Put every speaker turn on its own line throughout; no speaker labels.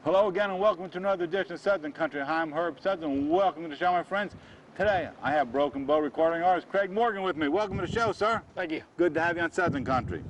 Hello again and welcome to another edition of Southern Country. Hi, I'm Herb Southern and welcome to the show, my friends. Today I have Broken Bow recording artist Craig Morgan with me. Welcome to the show, sir.
Thank you.
Good to have you on Southern Country.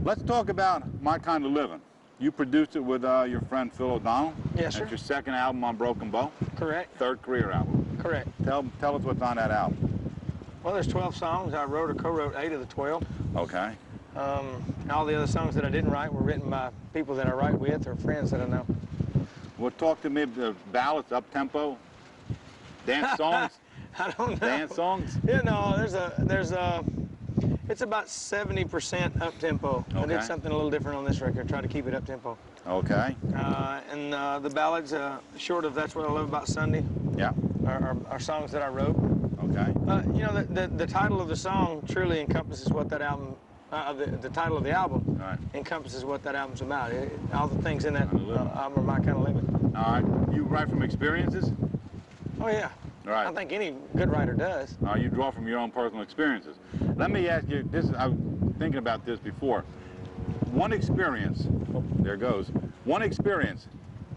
Let's talk about My Kind of Living. You produced it with your friend Phil O'Donnell.
Yes, sir.
It's your second album on Broken Bow.
Correct.
Third career album.
Correct.
Tell us what's on that album.
Well, there's 12 songs. I wrote or co-wrote 8 of the 12.
Okay.
All the other songs that I didn't write were written by people that I write with or friends that I know.
Well, talk to me about ballads, up-tempo, dance songs.
I don't know.
Dance songs?
Yeah, no, it's about 70% up-tempo.
Okay.
I did something a little different on this record, try to keep it up-tempo.
Okay.
And the ballads, short of That's What I Love About Sunday,
Yeah.
are songs that I wrote.
Okay.
You know, the title of the song truly encompasses what that album, the title of the album
Right.
encompasses what that album's about. All the things in that album are my kind of living.
All right. You write from experiences?
Oh, yeah.
Right.
I think any good writer does.
You draw from your own personal experiences. Let me ask you, I was thinking about this before. One experience, oh, there goes. One experience.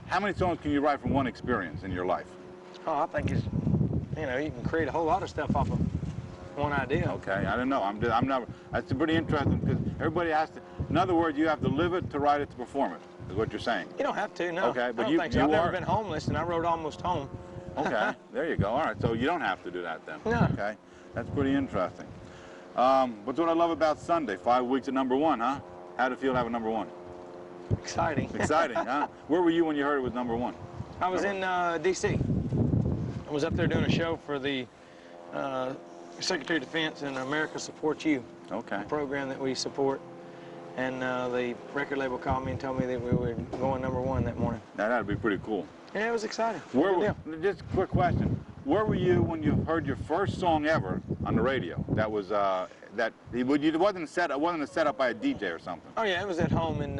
How many songs can you write from one experience in your life?
Oh, I think it's, you know, you can create a whole lot of stuff off of one idea.
Okay, I don't know. I'm not. That's pretty interesting because everybody has to. In other words, you have to live it to write it to perform it. Is what you're saying?
You don't have to, no.
Okay, but
I don't think so. I've never been homeless, and I wrote Almost Home.
Okay, there you go. All right, so you don't have to do that then.
No.
Okay, that's pretty interesting. What's what I love about Sunday? 5 weeks at #1, huh? How'd it feel to have a #1?
Exciting.
Exciting, huh? Where were you when you heard it was #1?
I was in D.C. I was up there doing a show for the Secretary of Defense and America Supports You.
Okay.
A program that we support. And the record label called me and told me that we were going #1 that morning.
Now that'd be pretty cool.
Yeah, it was exciting.
Just a quick question. Where were you when you heard your first song ever on the radio? That was it wasn't a setup by a DJ or something.
Oh yeah, it was at home in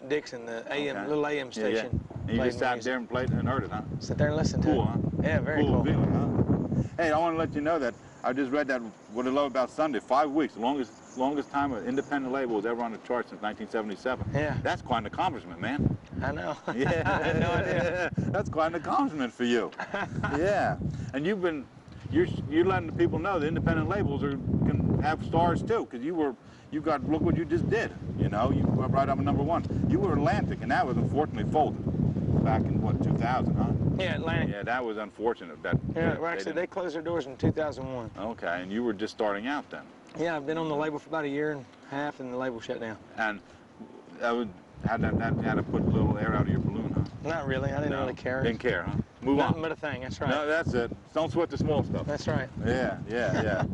Dixon, the AM, little AM station.
Yeah. And you just sat there and played and heard it, huh?
Sit there and listen to it.
Cool, huh?
Yeah, very cool.
Feeling, huh? Hey, I want to let you know that I just read that What I Love About Sunday, 5 weeks, longest time an independent label was ever on the chart since 1977.
Yeah.
That's quite an accomplishment, man.
I know.
Yeah.
I had no idea.
That's quite an accomplishment for you. Yeah. And you're letting the people know that independent labels can have stars too, because look what you just did. You know, you were right up at #1. You were Atlantic, and that was unfortunately folded back in what, 2000, huh?
Yeah, Atlantic.
Yeah, that was unfortunate.
Well, actually, they closed their doors in 2001.
Okay, and you were just starting out then.
Yeah, I've been on the label for about a year and a half, and the label shut down.
And had to put a little air out of your balloon, huh?
Not really. I didn't really care.
Didn't care, huh? Move on.
Nothing but a thing. That's right.
No, that's it. Don't sweat the small stuff.
That's right.
Yeah.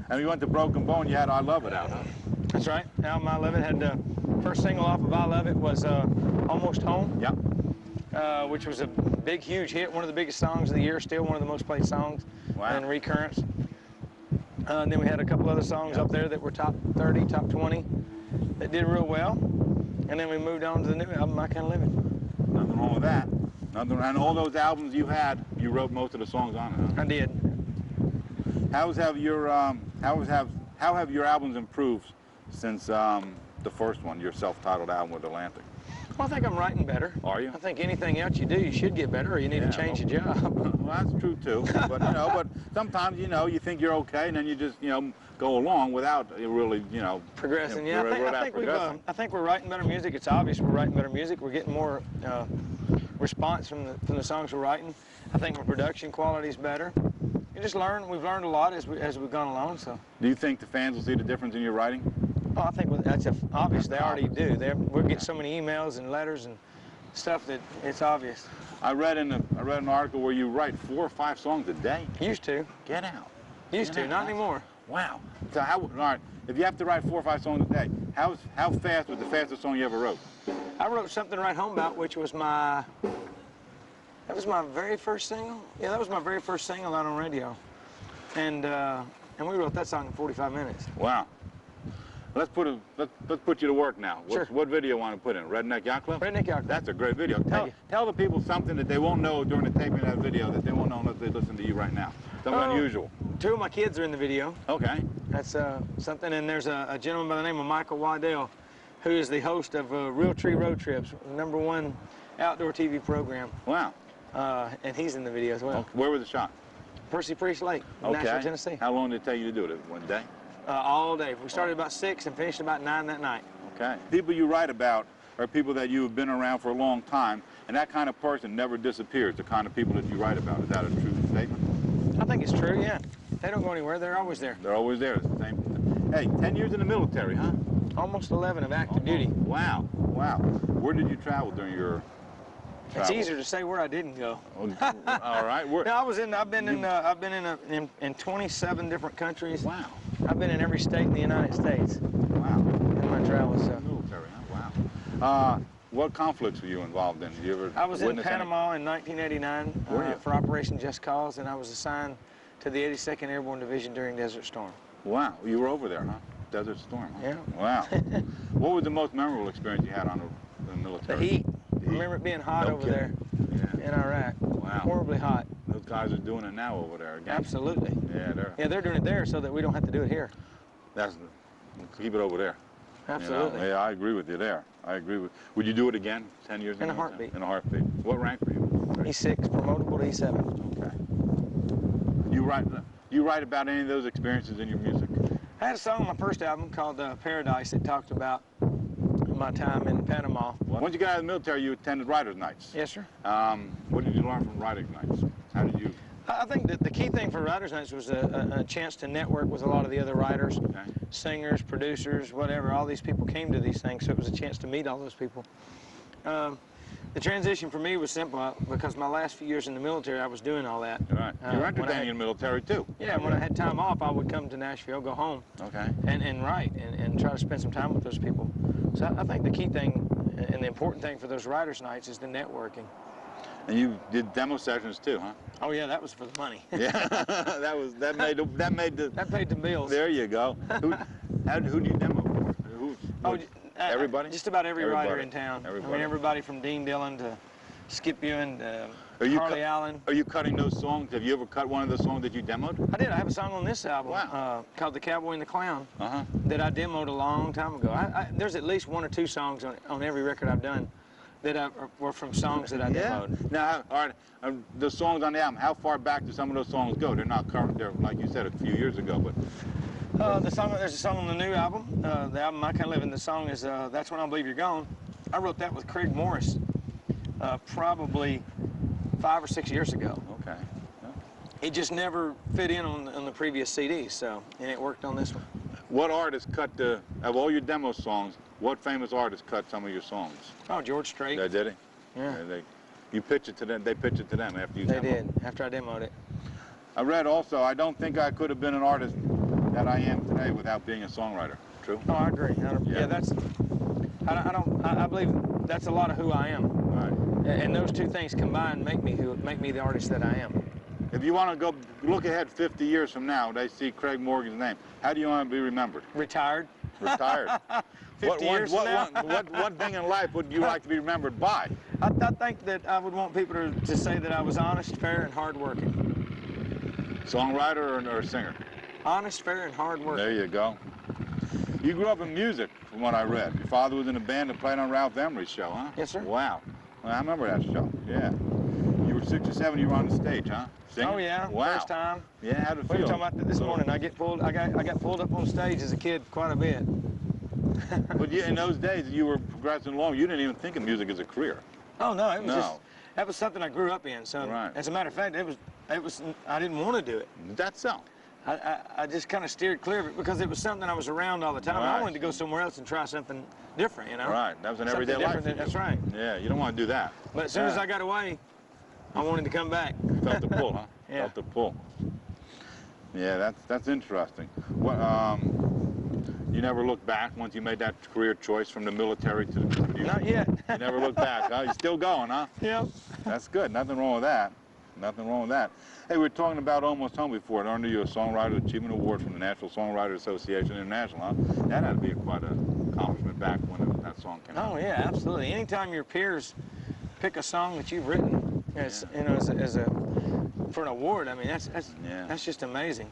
And you went to Broken Bow and you had I Love It out, huh?
That's right. Album I Love It had the first single off of I Love It was Almost Home.
Yep.
Which was a big, huge hit. One of the biggest songs of the year. Still one of the most played songs.
Wow.
And recurrence. And then we had a couple other songs up there that were top 30, top 20 that did real well. And then we moved on to the new album, My Kind of Living.
Nothing wrong with that. And all those albums you had, you wrote most of the songs on it, huh?
I did.
How have your albums improved since the first one, your self-titled album with Atlantic?
Well, I think I'm writing better.
Are you?
I think anything else you do, you should get better, or you need to change your job.
Well, that's true too. But but sometimes you think you're okay, and then you just go along without really
progressing. Yeah, I think we're writing better music. It's obvious we're writing better music. We're getting more response from the songs we're writing. I think our production quality is better. You just learn. We've learned a lot as we've gone along. So.
Do you think the fans will see the difference in your writing?
Oh, I think that's obvious. They already do. We're getting so many emails and letters and stuff that it's obvious.
I read an article where you write 4 or 5 songs a day.
Used to.
Get out.
Used to, not anymore.
Wow. So all right, if you have to write 4 or 5 songs a day, how fast was the fastest song you ever wrote?
I wrote Something to Write Home About, which was that was my very first single. Yeah, that was my very first single out on radio, and we wrote that song in 45 minutes.
Wow. Let's put you to work now.
Sure.
What video you want to put in? Redneck Yacht Club?
Redneck Yacht Club.
That's a great video. Tell the people something that they won't know during the taping of that video that they won't know unless they listen to you right now. Something unusual. 2
of my kids are in the video.
Okay.
That's something, and there's a gentleman by the name of Michael Waddell, who is the host of Real Tree Road Trips, #1 outdoor TV program.
Wow.
And he's in the video as well.
Okay. Where was it shot?
Percy Priest Lake, Nashville, Tennessee.
How long did it take you to do it? One day?
All day. We started about 6 and finished about 9 that night.
Okay. People you write about are people that you have been around for a long time, and that kind of person never disappears, the kind of people that you write about. Is that a true statement?
I think it's true, yeah. They don't go anywhere. They're always there.
They're always there. It's the same. Hey, 10 years in the military, huh?
Almost 11 of active duty.
Wow. Wow. Where did you travel during your travels?
It's easier to say where I didn't go.
All right. Where?
No, I've been in 27 different countries.
Wow.
I've been in every state in the United States.
Wow.
In my travels. So.
Military, huh? Wow. What conflicts were you involved in? Did you ever
I was in
witness
Panama in 1989 for Operation Just Cause, and I was assigned to the 82nd Airborne Division during Desert Storm.
Wow. You were over there, huh? Desert Storm, huh?
Yeah.
Wow. What was the most memorable experience you had on the military?
The heat. I remember it being hot over there in Iraq.
Wow.
Horribly hot.
Those guys are doing it now over there again.
Absolutely.
Yeah,
they're doing it there so that we don't have to do it here.
Keep it over there.
Absolutely.
You know? Yeah, I agree with you there. I agree with. Would you do it again? 10 years
in a heartbeat.
In a heartbeat. What rank were you?
E6, promotable to E7.
Okay. You write about any of those experiences in your music?
I had a song on my first album called Paradise that talked about my time in Panama.
Once you got out of the military, you attended writers' nights.
Yes, sir.
What did you learn from writers' nights? How did you?
I think that the key thing for writers' nights was a chance to network with a lot of the other writers, singers, producers, whatever. All these people came to these things, so it was a chance to meet all those people. The transition for me was simple because my last few years in the military, I was doing all that.
Right. You were entertaining in the military too.
Yeah, when I had time off, I would come to Nashville, go home, and write and try to spend some time with those people. So I think the key thing and the important thing for those writers' nights is the networking.
And you did demo sessions too, huh?
Oh yeah, that was for the money.
Yeah, that
paid the bills.
There you go. Who do you demo for? Everybody?
Just about every writer in town.
Everybody.
I mean, everybody from Dean Dillon to Skip Ewan to Harley Allen.
Are you cutting those songs? Have you ever cut one of the songs that you demoed?
I did. I have a song on this album called The Cowboy and the Clown that I demoed a long time ago. There's at least 1 or 2 songs on every record I've done that were from songs that I demoed.
Now, all right, the songs on the album, how far back do some of those songs go? They're not current. They're, like you said, a few years ago, but...
there's a song on the new album. The album I Can't Live In, the song is That's When I Believe You're Gone. I wrote that with Craig Morris probably 5 or 6 years ago.
Okay. Yeah.
It just never fit in on the previous CD, and it worked on this one.
What artist cut of all your demo songs, what famous artist cut some of your songs?
Oh, George Strait.
They did it?
Yeah.
You pitched it to them, they pitched it to them after you demoed it?
They did, after I demoed it.
I read also, I don't think I could have been an artist that I am today without being a songwriter. True?
Oh, I agree. I believe that's a lot of who I am.
Right.
And those two things combined make me the artist that I am.
If you want to go look ahead 50 years from now, they see Craig Morgan's name. How do you want to be remembered?
Retired.
Retired.
50 years from now?
What thing in life would you like to be remembered by?
I think that I would want people to say that I was honest, fair, and hardworking.
Songwriter or singer?
Honest, fair, and hardworking.
There you go. You grew up in music, from what I read. Your father was in a band that played on Ralph Emery's show, huh?
Yes, sir.
Wow. Well, I remember that show. Yeah. You were 6 or 7. You were on the stage, huh? Singing?
Oh yeah.
Wow.
First time.
Yeah. How did it feel?
We were talking about that this morning. I got pulled up on stage as a kid quite a bit.
But in those days, you were progressing along. You didn't even think of music as a career.
Oh no, it was that was something I grew up in. So as a matter of fact, it was I didn't want to do it.
That's so.
I just kind of steered clear of it because it was something I was around all the time.
Right.
I wanted to go somewhere else and try something different, you know.
Right. That was an everyday life.
That's right.
Yeah. You don't want to do that.
But as soon as I got away, I wanted to come back.
You felt the pull, huh?
Yeah.
Felt the pull. Yeah. That's interesting. What, you never looked back once you made that career choice from the military to the music?
Not yet.
You never looked back, huh? You're still going, huh?
Yep.
That's good. Nothing wrong with that. Nothing wrong with that. Hey, we were talking about Almost Home before. It earned you a Songwriter Achievement Award from the Nashville Songwriters Association International, huh? That had to be quite an accomplishment back when that song came out.
Oh yeah, absolutely. Anytime your peers pick a song that you've written as you know for an award, I mean that's just amazing.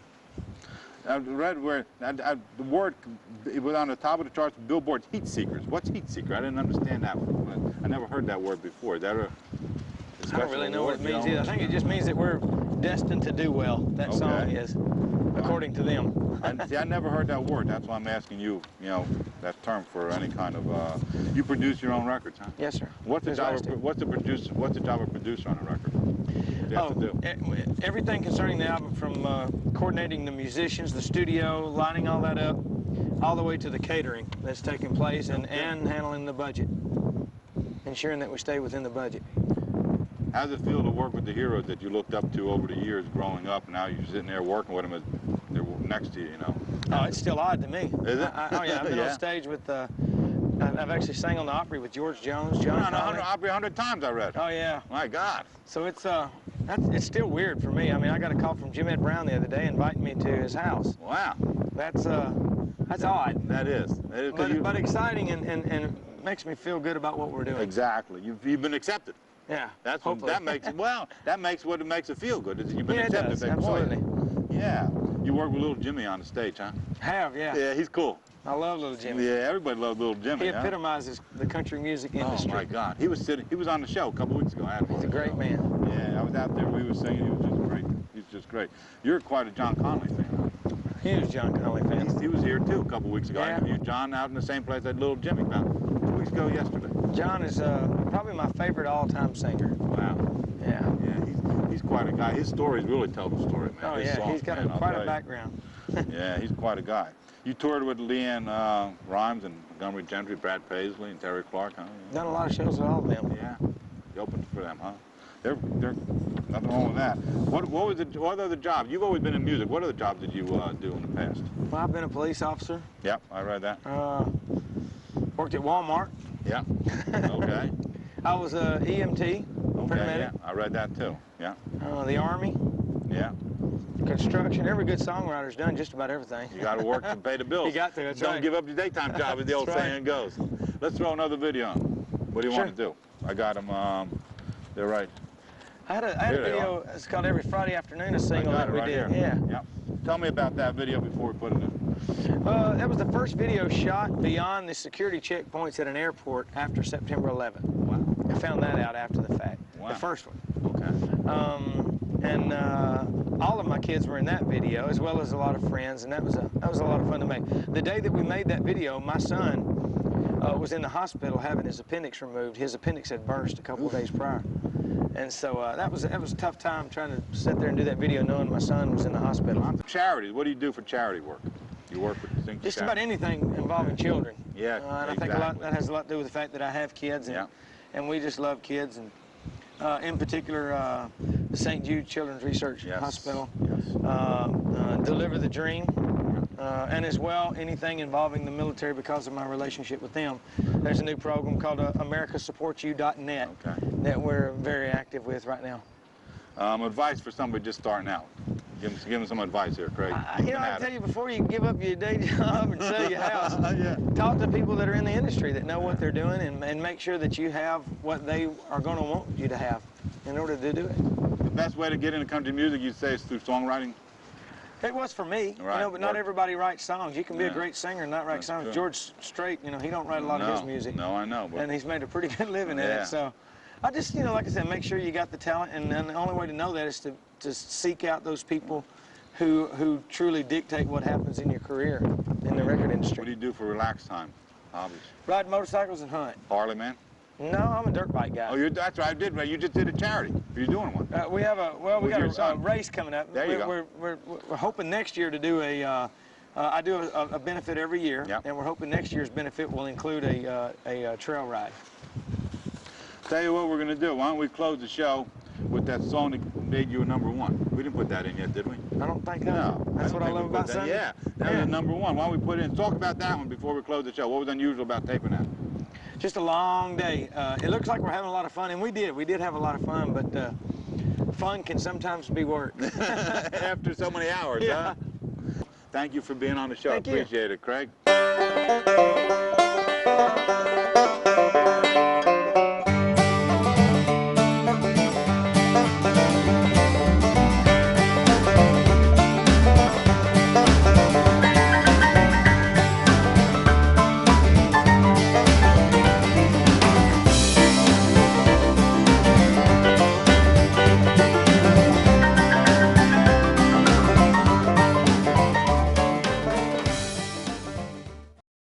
I read where the word, it was on the top of the charts, Billboard's heat seekers. What's heat seeker? I didn't understand that one. I never heard that word before. Is that a
I don't really know what it means either. I think it just means that we're destined to do well. That song is, according to them.
I never heard that word. That's why I'm asking you, you know, that term for any kind of, you produce your own records, huh?
Yes, sir.
What's the job of a producer on a record? What do you have to do?
Everything concerning the album, from coordinating the musicians, the studio, lining all that up, all the way to the catering that's taking place, and handling the budget, ensuring that we stay within the budget.
How does it feel to work with the heroes that you looked up to over the years growing up, and now you're sitting there working with them as they're next to you, you know?
Oh, it's still odd to me.
Is it?
Oh, yeah, I've been on stage with, I've actually sang on the Opry with George Jones, John Conley.
Opry 100 times, I read.
Oh, yeah.
My God.
So it's still weird for me. I mean, I got a call from Jim Ed Brown the other day inviting me to his house.
Wow.
That's odd.
That is.
But exciting and makes me feel good about what we're doing.
Exactly. You've been accepted.
Yeah.
That makes what it makes it feel good. Is that you've been accepted.
It does. Absolutely.
Yeah. You work with Little Jimmy on the stage, huh?
Have, yeah.
Yeah, he's cool.
I love Little Jimmy.
Yeah, everybody loves Little Jimmy.
He epitomizes the country music industry.
Oh my God. He was on the show a couple weeks ago.
He's a great man.
Yeah, I was out there. We were singing. He was just great. He's just great. You're quite a John Conley fan, huh?
Huge John Conley fan.
He was here too a couple weeks ago.
Yeah.
I interviewed John out in the same place that Little Jimmy about 2 weeks ago yesterday.
John is probably my favorite all-time singer.
Wow.
Yeah.
Yeah, he's quite a guy. His stories really tell the story, man.
Oh, yeah, he's got quite a background.
Yeah, he's quite a guy. You toured with Leanne Rimes and Montgomery Gentry, Brad Paisley, and Terry Clark, huh?
Done a lot of shows with all of them.
Yeah. You opened for them, huh? They're nothing wrong with that. What other jobs? You've always been in music. What other jobs did you do in the past?
Well, I've been a police officer.
Yep, I read that.
Worked at Walmart.
Yeah. Okay.
I was a EMT, paramedic.
Yeah, I read that too. Yeah.
The Army.
Yeah.
Construction. Every good songwriter's done just about everything.
You got to work to pay the bills.
You got to. That's
Don't
right.
give up your daytime job, as the old saying goes. Let's throw another video on. What do you want to do? I got them. They're right.
I had a video. It's called Every Friday Afternoon, a single that we did.
Here. Yeah. Tell me about that video before we put it in.
That was the first video shot beyond the security checkpoints at an airport after September 11th. Wow. I found that out after the fact. Wow. The first one. Okay. And all of my kids were in that video, as well as a lot of friends, and that was a lot of fun to make. The day that we made that video, my son was in the hospital having his appendix removed. His appendix had burst a couple of days prior. And so that was a tough time trying to sit there and do that video knowing my son was in the hospital.
Charities, what do you do for charity work? You work with things
just about anything involving children.
Yeah,
and I think that has a lot to do with the fact that I have kids, and we just love kids. And in particular, the St. Jude Children's Research Hospital, Deliver the Dream, and as well anything involving the military because of my relationship with them. There's a new program called Americasupportsyou.net that we're very active with right now.
Advice for somebody just starting out. Give them some advice here, Craig.
You know, I tell you, before you give up your day job and sell your house, talk to people that are in the industry that know what they're doing, and make sure that you have what they are going to want you to have in order to do it.
The best way to get into country music, you'd say, is through songwriting?
It was for me, you know, but not everybody writes songs. You can be a great singer and not write songs. True. George Strait, you know, he don't write a lot of his music.
No, I know. But...
And he's made a pretty good living at it. So I just, you know, like I said, make sure you got the talent, and the only way to know that is to seek out those people who truly dictate what happens in your career in the record industry.
What do you do for relaxed time, hobbies?
Ride motorcycles and hunt.
Harley, man?
No, I'm a dirt bike guy.
Oh, that's right. I did. You just did a charity. Are you doing one?
We have we got a race coming up.
There you go.
We're hoping next year to do I do a benefit every year, and we're hoping next year's benefit will include a trail ride.
Tell you what we're going to do. Why don't we close the show with that song that made you a #1? We didn't put that in yet, did we?
I don't think so. No. That's what I love about Sunday.
Yeah, that was a #1. Why don't we put it in? Talk about that one before we close the show. What was unusual about taping that?
Just a long day. It looks like we're having a lot of fun, and we did have a lot of fun, but fun can sometimes be work.
After so many hours, huh? Thank you for being on the show.
Thank you.
Appreciate it, Craig.